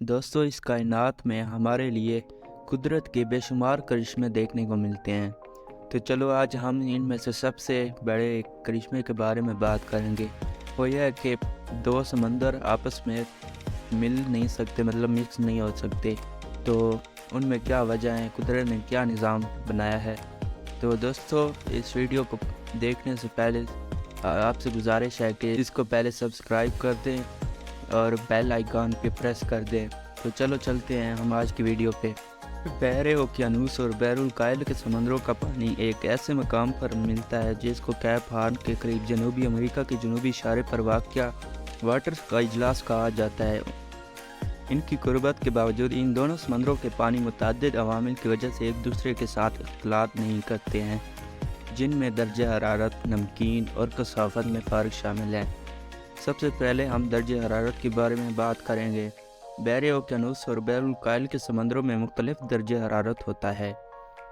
دوستو اس کائنات میں ہمارے لیے قدرت کے بے شمار کرشمے دیکھنے کو ملتے ہیں۔ تو چلو آج ہم ان میں سے سب سے بڑے کرشمے کے بارے میں بات کریں گے۔ وہ یہ ہے کہ دو سمندر آپس میں مل نہیں سکتے، مطلب مکس نہیں ہو سکتے، تو ان میں کیا وجہ ہیں، قدرت نے کیا نظام بنایا ہے۔ تو دوستو اس ویڈیو کو دیکھنے سے پہلے آپ سے گزارش ہے کہ اس کو پہلے سبسکرائب کر دیں اور بیل آئیکن پہ پریس کر دیں۔ تو چلو چلتے ہیں ہم آج کی ویڈیو پہ۔ بحر اوقیانوس اور بحر الکاہل کے سمندروں کا پانی ایک ایسے مقام پر ملتا ہے جس کو کیپ ہارن کے قریب جنوبی امریکہ کے جنوبی اشارے پر واقع واٹرز کا اجلاس کہا جاتا ہے۔ ان کی قربت کے باوجود ان دونوں سمندروں کے پانی متعدد عوامل کی وجہ سے ایک دوسرے کے ساتھ اختلاط نہیں کرتے ہیں، جن میں درجہ حرارت، نمکین اور کثافت میں فرق شامل ہے۔ سب سے پہلے ہم درجہ حرارت کے بارے میں بات کریں گے۔ بحر اوقیانوس اور بحر الکاہل کے سمندروں میں مختلف درجہ حرارت ہوتا ہے۔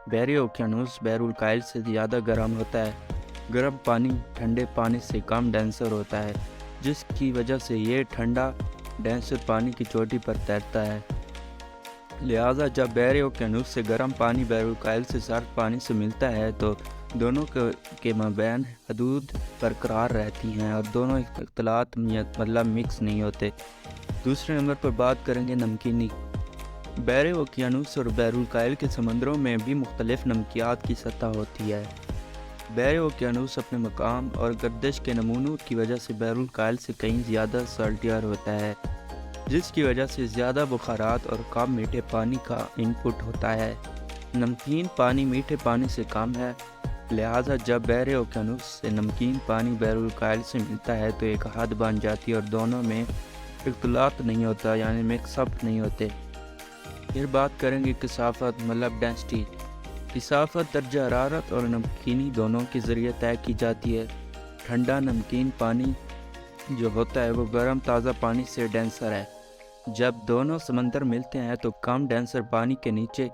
بحر اوقیانوس بحر الکاہل سے زیادہ گرم ہوتا ہے۔ گرم پانی ٹھنڈے پانی سے کم ڈینسر ہوتا ہے، جس کی وجہ سے یہ ٹھنڈا ڈینسر پانی کی چوٹی پر تیرتا ہے۔ لہٰذا جب بحر اوقیانوس سے گرم پانی بحر الکاہل سے سرد پانی سے ملتا ہے تو دونوں کے مابین حدود برقرار رہتی ہیں اور دونوں اختلاط مطلب مکس نہیں ہوتے۔ دوسرے نمبر پر بات کریں گے نمکینی۔ بحر اوقیانوس اور بحر الکاہل کے سمندروں میں بھی مختلف نمکیات کی سطح ہوتی ہے۔ بحر اوقیانوس اپنے مقام اور گردش کے نمونوں کی وجہ سے بحر الکاہل سے کہیں زیادہ سالٹیئر ہوتا ہے، جس کی وجہ سے زیادہ بخارات اور کم میٹھے پانی کا انپٹ ہوتا ہے۔ نمکین پانی میٹھے پانی سے کم ہے، لہٰذا جب بحر اوقیانوس سے نمکین پانی بحر الکاہل سے ملتا ہے تو ایک حد بن جاتی ہے اور دونوں میں اختلاط نہیں ہوتا، یعنی مکس اپ نہیں ہوتے۔ پھر بات کریں گے کثافت مطلب ڈینسٹی۔ کثافت درجہ حرارت اور نمکینی دونوں کے ذریعے طے کی جاتی ہے۔ ٹھنڈا نمکین پانی جو ہوتا ہے وہ گرم تازہ پانی سے ڈینسر ہے۔ جب دونوں سمندر ملتے ہیں تو کم ڈینسر پانی کے نیچے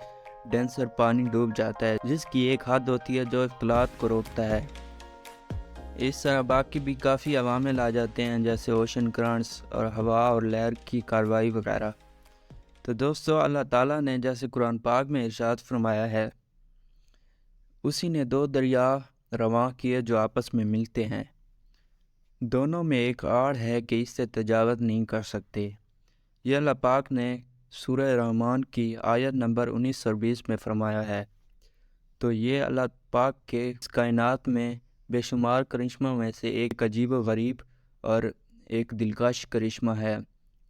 ڈینسر پانی ڈوب جاتا ہے، جس کی ایک حد ہوتی ہے جو اختلاط کو روکتا ہے۔ اس طرح باقی بھی کافی عوامل آ جاتے ہیں، جیسے اوشن کرنٹس اور ہوا اور لہر کی کاروائی وغیرہ۔ تو دوستو اللہ تعالیٰ نے جیسے قرآن پاک میں ارشاد فرمایا ہے، اسی نے دو دریا رواں کیے جو آپس میں ملتے ہیں، دونوں میں ایک آڑ ہے کہ اس سے تجاوز نہیں کر سکتے۔ یہ اللہ پاک نے سورہ رحمان کی آیت نمبر 19 اور 20 میں فرمایا ہے۔ تو یہ اللہ پاک کے اس کائنات میں بے شمار کرشموں میں سے ایک عجیب و غریب اور ایک دلکش کرشمہ ہے،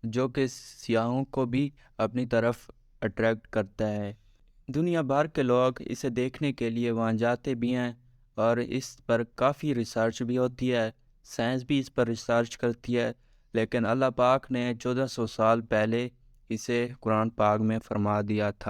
جو کہ سیاحوں کو بھی اپنی طرف اٹریکٹ کرتا ہے۔ دنیا بھر کے لوگ اسے دیکھنے کے لیے وہاں جاتے بھی ہیں اور اس پر کافی ریسرچ بھی ہوتی ہے، سائنس بھی اس پر ریسرچ کرتی ہے، لیکن اللہ پاک نے 1400 سال پہلے اسے قرآن پاک میں فرما دیا تھا۔